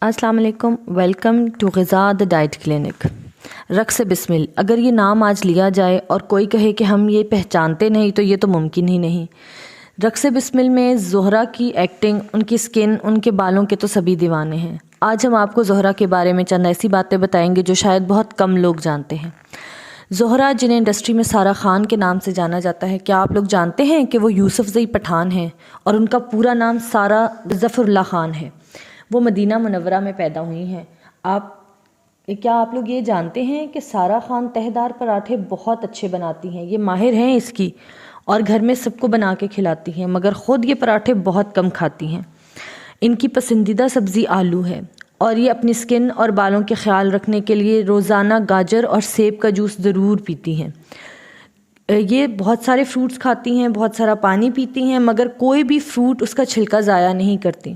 السلام علیکم، welcome to غذا دا ڈائٹ کلینک۔ رقص بسمل، اگر یہ نام آج لیا جائے اور کوئی کہے کہ ہم یہ پہچانتے نہیں تو یہ تو ممکن ہی نہیں۔ رقص بسمل میں زہرہ کی ایکٹنگ، ان کی سکن، ان کے بالوں کے تو سبھی دیوانے ہیں۔ آج ہم آپ کو زہرہ کے بارے میں چند ایسی باتیں بتائیں گے جو شاید بہت کم لوگ جانتے ہیں۔ زہرہ، جنہیں انڈسٹری میں سارہ خان کے نام سے جانا جاتا ہے، کیا آپ لوگ جانتے ہیں کہ وہ یوسف زئی پٹھان ہیں اور ان کا پورا نام سارہ ظفر اللہ خان ہے؟ وہ مدینہ منورہ میں پیدا ہوئی ہیں۔ کیا آپ لوگ یہ جانتے ہیں کہ سارہ خان تہہ دار پراٹھے بہت اچھے بناتی ہیں؟ یہ ماہر ہیں اس کی اور گھر میں سب کو بنا کے کھلاتی ہیں، مگر خود یہ پراٹھے بہت کم کھاتی ہیں۔ ان کی پسندیدہ سبزی آلو ہے اور یہ اپنی سکن اور بالوں کے خیال رکھنے کے لیے روزانہ گاجر اور سیب کا جوس ضرور پیتی ہیں۔ یہ بہت سارے فروٹس کھاتی ہیں، بہت سارا پانی پیتی ہیں، مگر کوئی بھی فروٹ اس کا چھلکا ضائع نہیں کرتی۔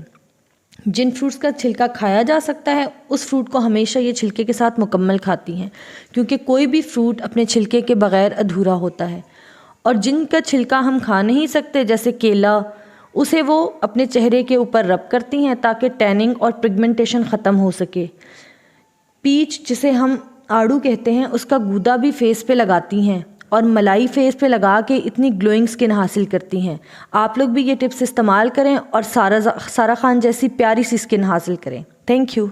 جن فروٹس کا چھلکا کھایا جا سکتا ہے اس فروٹ کو ہمیشہ یہ چھلکے کے ساتھ مکمل کھاتی ہیں، کیونکہ کوئی بھی فروٹ اپنے چھلکے کے بغیر ادھورا ہوتا ہے۔ اور جن کا چھلکا ہم کھا نہیں سکتے، جیسے کیلا، اسے وہ اپنے چہرے کے اوپر رب کرتی ہیں تاکہ ٹیننگ اور پگمنٹیشن ختم ہو سکے۔ پیچ، جسے ہم آڑو کہتے ہیں، اس کا گودا بھی فیس پہ لگاتی ہیں اور ملائی فیس پہ لگا کے اتنی گلوئنگ سکن حاصل کرتی ہیں۔ آپ لوگ بھی یہ ٹپس استعمال کریں اور سارہ خان جیسی پیاری سی سکن حاصل کریں۔ Thank you.